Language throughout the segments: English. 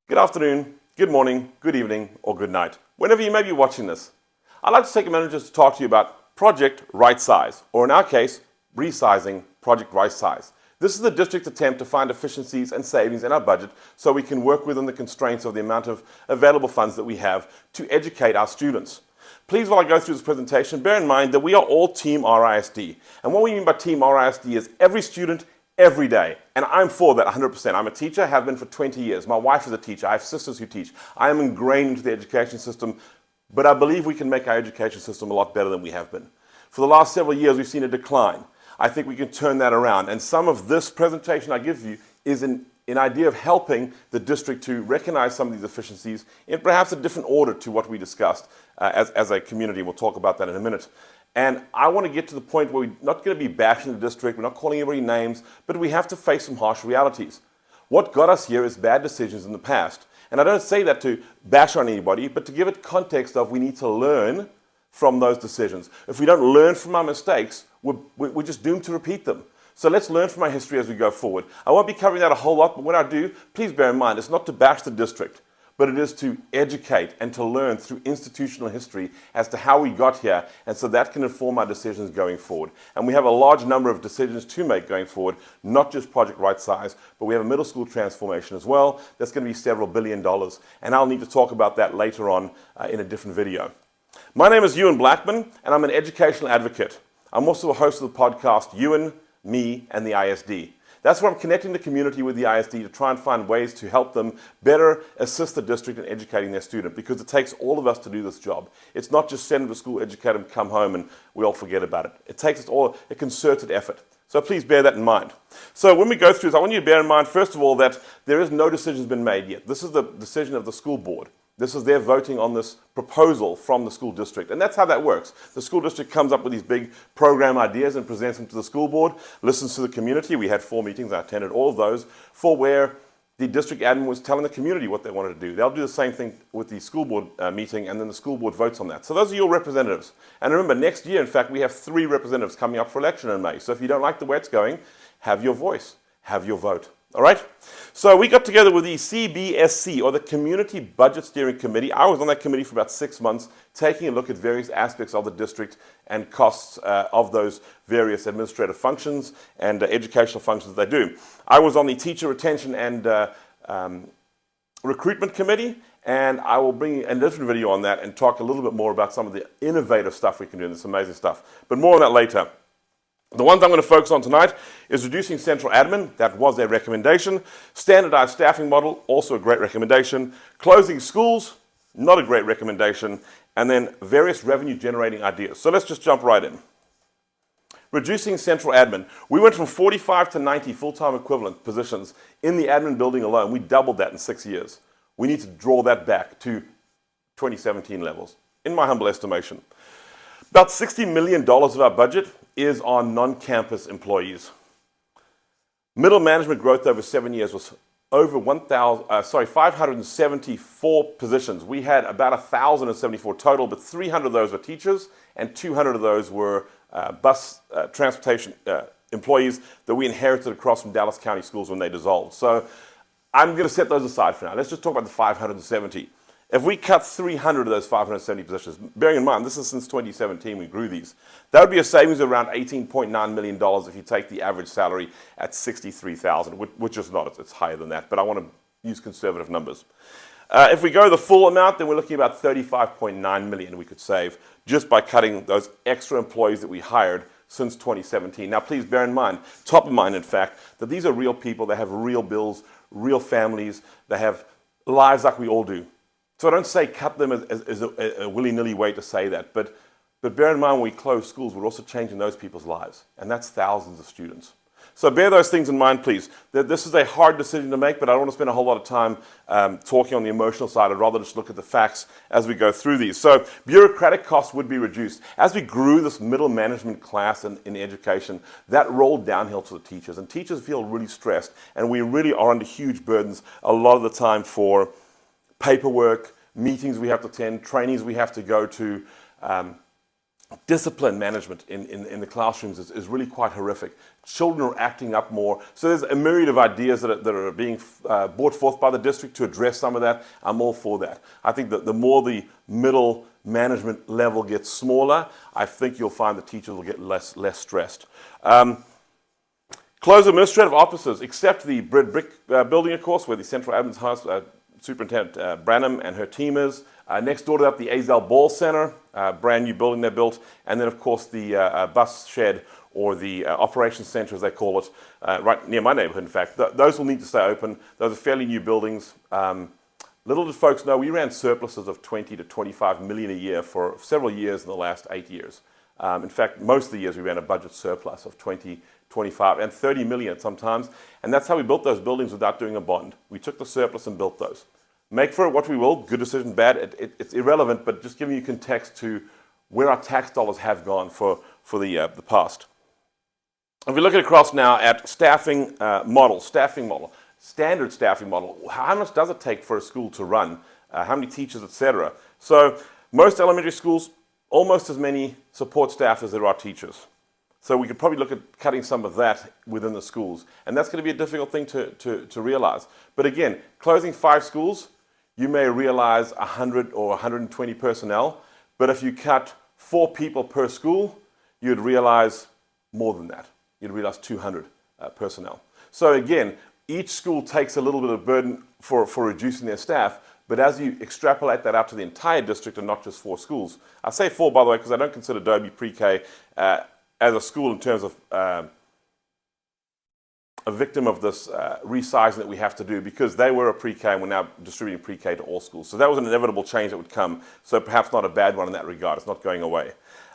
Good afternoon, good morning, good evening, or good night, whenever you may be watching this. I'd like to take a minute just to talk to you about Project RightSize, or in our case, resizing Project RightSize. This is the district's attempt to find efficiencies and savings in our budget so we can work within the constraints of the amount of available funds that we have to educate our students. Please, while I go through this presentation, bear in mind that we are all Team RISD. And what we mean by Team RISD is every student, every day. And I'm for that 100%. I'm a teacher, have been for 20 years. My wife is a teacher. I have sisters who teach. I am ingrained into the education system, but I believe we can make our education system a lot better than we have been. For the last several years, we've seen a decline. I think we can turn that around. And some of this presentation I give you is an idea of helping the district to recognize some of these efficiencies in perhaps a different order to what we discussed as a community. We'll talk about that in a minute. And I want to get to the point where we're not going to be bashing the district, we're not calling everybody names, but we have to face some harsh realities. What got us here is bad decisions in the past. And I don't say that to bash on anybody, but to give it context of we need to learn from those decisions. If we don't learn from our mistakes, we're just doomed to repeat them. So let's learn from our history as we go forward. I won't be covering that a whole lot, but when I do, please bear in mind, it's not to bash the district, but it is to educate and to learn through institutional history as to how we got here, and so that can inform our decisions going forward. And we have a large number of decisions to make going forward, not just Project RightSize, but we have a middle school transformation as well. That's going to be several $1 billion, and I'll need to talk about that later on in a different video. My name is Ewan Blackman, and I'm an educational advocate. I'm also a host of the podcast Ewan, Me, and the ISD. That's where I'm connecting the community with the ISD to try and find ways to help them better assist the district in educating their student, because it takes all of us to do this job. It's not just send them to school, educate them, come home, and we all forget about it. It takes us all a concerted effort. So please bear that in mind. So when we go through this, I want you to bear in mind, first of all, that there is no decisions been made yet. This is the decision of the school board. This is their voting on this proposal from the school district. And that's how that works. The school district comes up with these big program ideas and presents them to the school board, listens to the community. We had 4 meetings. I attended all of those for where the district admin was telling the community what they wanted to do. They'll do the same thing with the school board meeting, and then the school board votes on that. So those are your representatives. And remember, next year, in fact, we have 3 representatives coming up for election in May. So if you don't like the way it's going, have your voice, have your vote. All right? So we got together with the CBSC, or the Community Budget Steering Committee. I was on that committee for about 6 months, taking a look at various aspects of the district and costs of those various administrative functions and educational functions they do. I was on the Teacher Retention and Recruitment Committee, and I will bring a different video on that and talk a little bit more about some of the innovative stuff we can do in this amazing stuff. But more on that later. The ones I'm going to focus on tonight is reducing central admin. That was their recommendation. Standardized staffing model, also a great recommendation. Closing schools, not a great recommendation. And then various revenue generating ideas. So let's just jump right in. Reducing central admin. We went from 45 to 90 full-time equivalent positions in the admin building alone. We doubled that in 6 years. We need to draw that back to 2017 levels, in my humble estimation. About $60 million of our budget is on non-campus employees. Middle management growth over 7 years was over 574 positions. We had about 1,074 total, but 300 of those were teachers, and 200 of those were bus transportation employees that we inherited across from Dallas County schools when they dissolved. So I'm going to set those aside for now. Let's just talk about the 570. If we cut 300 of those 570 positions, bearing in mind, this is since 2017 we grew these, that would be a savings of around $18.9 million if you take the average salary at $63,000, which is not, it's higher than that, but I want to use conservative numbers. If we go the full amount, then we're looking at about $35.9 million we could save just by cutting those extra employees that we hired since 2017. Now please bear in mind, top of mind in fact, that these are real people, they have real bills, real families, they have lives like we all do. So I don't say cut them as a willy-nilly way to say that, but bear in mind when we close schools, we're also changing those people's lives, and that's thousands of students. So bear those things in mind, please. This is a hard decision to make, but I don't want to spend a whole lot of time talking on the emotional side. I'd rather just look at the facts as we go through these. So bureaucratic costs would be reduced. As we grew this middle management class in education, that rolled downhill to the teachers, and teachers feel really stressed, and we really are under huge burdens a lot of the time for paperwork, meetings we have to attend, trainings we have to go to, discipline management in the classrooms is really quite horrific. Children are acting up more. So there's a myriad of ideas that are being brought forth by the district to address some of that. I'm all for that. I think that the more the middle management level gets smaller, I think you'll find the teachers will get less stressed. Close administrative offices, except the brick building, of course, where the central admin's house, Superintendent Branham and her team is. Next door to that, the Azell Ball Center, brand new building they built. And then, of course, the bus shed, or the operations center, as they call it, right near my neighborhood, in fact. Those will need to stay open. Those are fairly new buildings. Little did folks know, we ran surpluses of 20 to 25 million a year for several years in the last 8 years. In fact, most of the years we ran a budget surplus of 20, 25, and 30 million sometimes. And that's how we built those buildings without doing a bond. We took the surplus and built those. Make for it what we will, good decision, bad, it's irrelevant, but just giving you context to where our tax dollars have gone for the past. If we look across now at staffing model, standard staffing model, how much does it take for a school to run? How many teachers, etc.? So most elementary schools, almost as many support staff as there are teachers. So we could probably look at cutting some of that within the schools. And that's going to be a difficult thing to realize. But again, closing 5 schools, you may realize 100 or 120 personnel. But if you cut 4 people per school, you'd realize more than that. You'd realize 200 personnel. So again, each school takes a little bit of burden for reducing their staff. But as you extrapolate that out to the entire district and not just 4 schools, I say 4, by the way, because I don't consider Dobie Pre-K as a school in terms of a victim of this resizing that we have to do, because they were a pre-K and we're now distributing pre-K to all schools. So that was an inevitable change that would come. So perhaps not a bad one in that regard. It's not going away.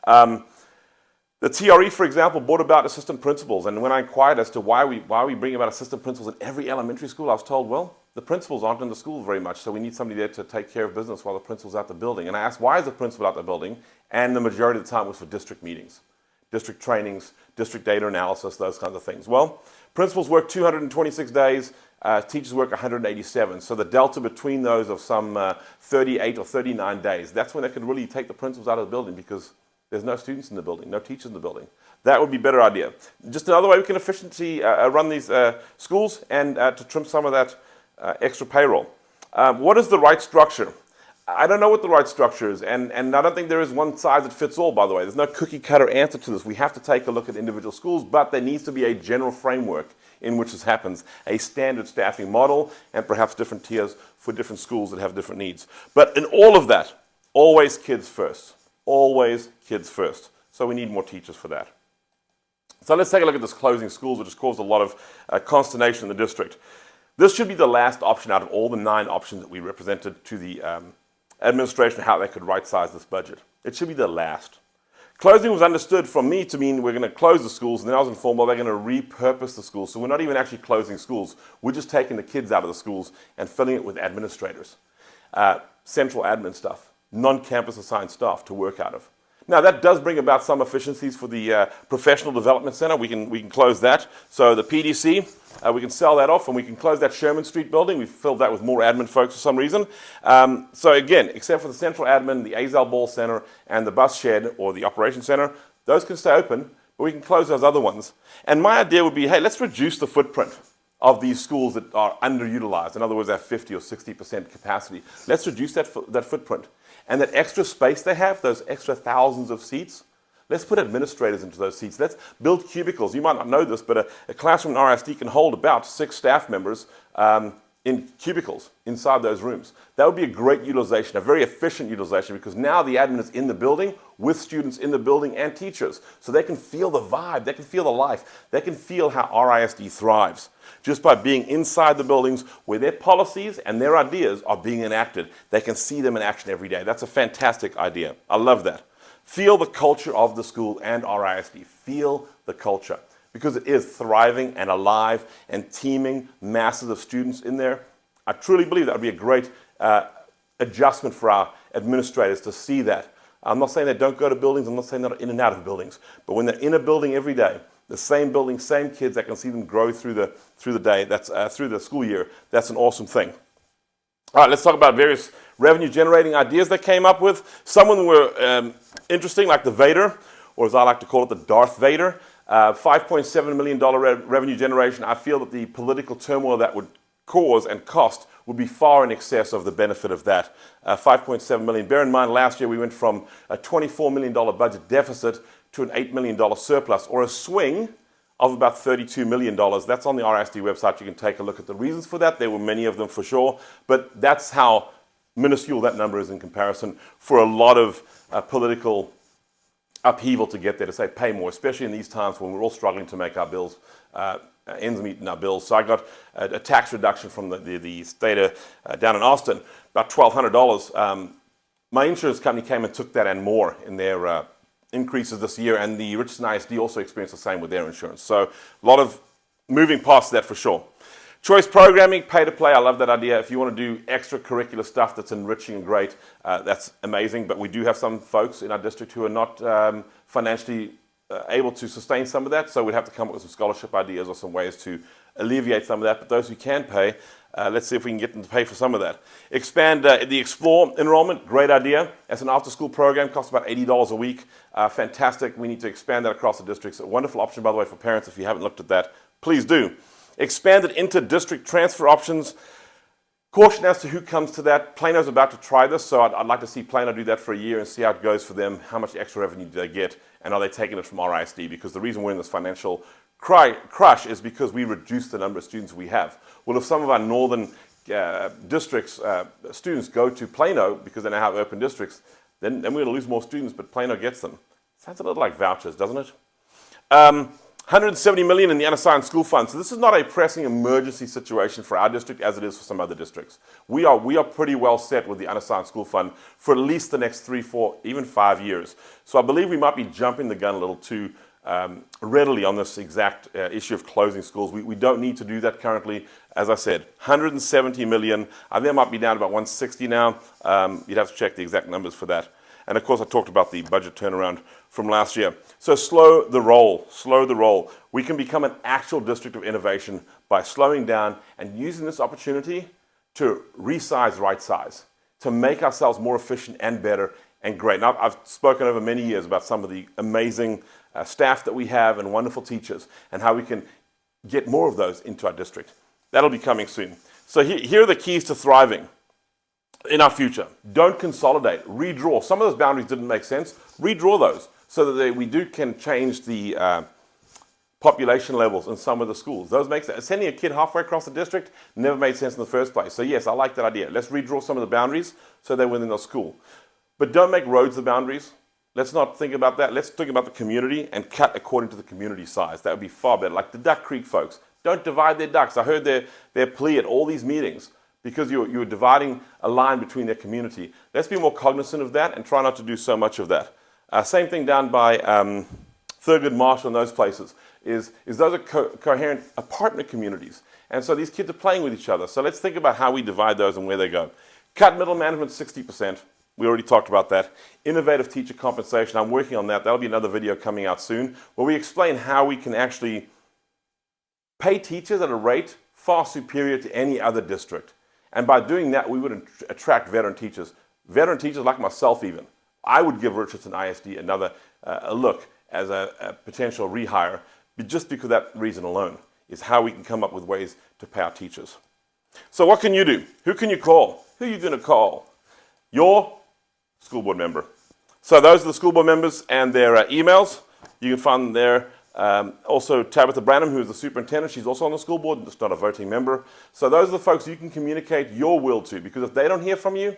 The TRE, for example, brought about assistant principals. And when I inquired as to why we bring about assistant principals in every elementary school, I was told, well, the principals aren't in the school very much, so we need somebody there to take care of business while the principal's out the building. And I asked, why is the principal out the building? And the majority of the time was for district meetings, district trainings, district data analysis, those kinds of things. Well, principals work 226 days, teachers work 187. So the delta between those of some 38 or 39 days, that's when they could really take the principals out of the building, because there's no students in the building, no teachers in the building. That would be a better idea. Just another way we can efficiently run these schools and to trim some of that extra payroll. What is the right structure? I don't know what the right structure is, and I don't think there is one size that fits all, by the way. There's no cookie-cutter answer to this. We have to take a look at individual schools, but there needs to be a general framework in which this happens, a standard staffing model, and perhaps different tiers for different schools that have different needs. But in all of that, always kids first. Always kids first. So we need more teachers for that. So let's take a look at this closing schools, which has caused a lot of consternation in the district. This should be the last option out of all the 9 options that we represented to the administration, how they could right-size this budget. It should be the last. Closing was understood from me to mean we're going to close the schools, and then I was informed, well, they're going to repurpose the schools. So we're not even actually closing schools. We're just taking the kids out of the schools and filling it with administrators, central admin stuff, non-campus assigned staff to work out of. Now, that does bring about some efficiencies for the Professional Development Center. We can close that. So the PDC, we can sell that off, and we can close that Sherman Street building. We've filled that with more admin folks for some reason. So again, except for the central admin, the Azell Ball Center, and the bus shed or the Operations Center, those can stay open, but we can close those other ones. And my idea would be, hey, let's reduce the footprint of these schools that are underutilized. In other words, have 50 or 60% capacity. Let's reduce that footprint. And that extra space they have, those extra thousands of seats, let's put administrators into those seats. Let's build cubicles. You might not know this, but a classroom in RISD can hold about 6 staff members in cubicles inside those rooms. That would be a great utilization, a very efficient utilization, because now the admin is in the building with students in the building and teachers. So they can feel the vibe, they can feel the life, they can feel how RISD thrives just by being inside the buildings where their policies and their ideas are being enacted. They can see them in action every day. That's a fantastic idea. I love that. Feel the culture of the school and RISD. Feel the culture, because it is thriving and alive and teeming, masses of students in there. I truly believe that would be a great adjustment for our administrators to see that. I'm not saying they don't go to buildings. I'm not saying they're in and out of buildings. But when they're in a building every day, the same building, same kids, I can see them grow through the day, that's through the school year. That's an awesome thing. All right, let's talk about various revenue-generating ideas they came up with. Some of them were interesting, like the Vader, or as I like to call it, the Darth Vader. $5.7 million revenue generation. I feel that the political turmoil that would cause and cost would be far in excess of the benefit of that. 5.7 million. Bear in mind, last year we went from a $24 million budget deficit to an $8 million surplus, or a swing of about $32 million. That's on the RISD website. You can take a look at the reasons for that. There were many of them for sure, but that's how minuscule that number is in comparison for a lot of political upheaval to get there, to say pay more, especially in these times when we're all struggling to make our bills, ends meet in our bills. So I got a tax reduction from the state down in Austin, about $1,200. My insurance company came and took that and more in their increases this year, and the Richardson ISD also experienced the same with their insurance. So a lot of moving parts to that for sure. Choice programming, pay to play, I love that idea. If you want to do extracurricular stuff that's enriching and great, that's amazing. But we do have some folks in our district who are not financially able to sustain some of that, so we'd have to come up with some scholarship ideas or some ways to alleviate some of that. But those who can pay, let's see if we can get them to pay for some of that. Expand the Explore enrollment, great idea. As an after-school program, costs about $80 a week. Fantastic. We need to expand that across the districts. A wonderful option, by the way, for parents. If you haven't looked at that, please do. Expanded inter-district transfer options. Caution as to who comes to that. Plano's about to try this, so I'd like to see Plano do that for a year and see how it goes for them, how much extra revenue do they get, and are they taking it from RISD? Because the reason we're in this financial crush is because we reduce the number of students we have. Well, if some of our northern districts, students go to Plano because they now have open districts, then we're going to lose more students, but Plano gets them. Sounds a little like vouchers, doesn't it? $170 million in the unassigned school fund. So this is not a pressing emergency situation for our district as it is for some other districts. We are pretty well set with the unassigned school fund for at least the next 3, 4, even 5 years. So I believe we might be jumping the gun a little too readily on this exact issue of closing schools. We don't need to do that currently. As I said, $170 million. I think it might be down to about $160 now. You'd have to check the exact numbers for that. And of course, I talked about the budget turnaround from last year. So slow the roll, slow the roll. We can become an actual district of innovation by slowing down and using this opportunity to resize RightSize, to make ourselves more efficient and better and great. Now, I've spoken over many years about some of the amazing staff that we have and wonderful teachers and how we can get more of those into our district. That'll be coming soon. So here are the keys to thriving in our future. Don't consolidate, redraw. Some of those boundaries didn't make sense. Redraw those so that we can change the population levels in some of the schools. Those make sense. Sending a kid halfway across the district never made sense in the first place. So yes, I like that idea. Let's redraw some of the boundaries so they're within the school. But don't make roads the boundaries. Let's not think about that. Let's think about the community and cut according to the community size. That would be far better. Like the Duck Creek folks, don't divide their ducks. I heard their plea at all these meetings because you were dividing a line between their community. Let's be more cognizant of that and try not to do so much of that. Same thing down by Thurgood Marshall and those places is those are coherent apartment communities. And so these kids are playing with each other. So let's think about how we divide those and where they go. Cut middle management 60%. We already talked about that. Innovative teacher compensation. I'm working on that. That'll be another video coming out soon where we explain how we can actually pay teachers at a rate far superior to any other district. And by doing that, we would attract veteran teachers. Veteran teachers like myself even. I would give Richardson ISD another a look as a potential rehire, but just because of that reason alone is how we can come up with ways to pay our teachers. So what can you do? Who can you call? Who are you going to call? Your school board member. So those are the school board members and their emails. You can find them there. Also Tabitha Branham, who is the superintendent, she's also on the school board, just not a voting member. So those are the folks you can communicate your will to, because if they don't hear from you,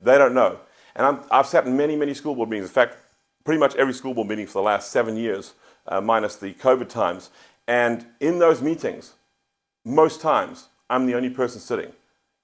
they don't know. And I've sat in many, many school board meetings. In fact, pretty much every school board meeting for the last 7 years, minus the COVID times. And in those meetings, most times, I'm the only person sitting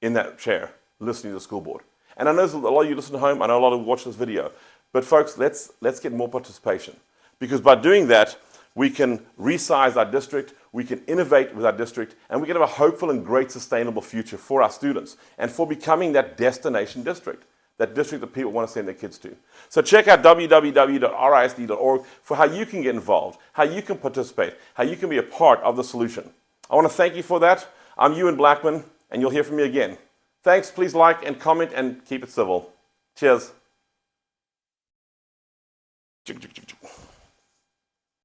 in that chair listening to the school board. And I know a lot of you listen at home, I know a lot of you watch this video. But folks, let's get more participation. Because by doing that, we can resize our district, we can innovate with our district, and we can have a hopeful and great sustainable future for our students and for becoming that destination district, that district that people want to send their kids to. So check out www.risd.org for how you can get involved, how you can participate, how you can be a part of the solution. I want to thank you for that. I'm Ewan Blackman, and you'll hear from me again Thanks, please like and comment and keep it civil. Cheers.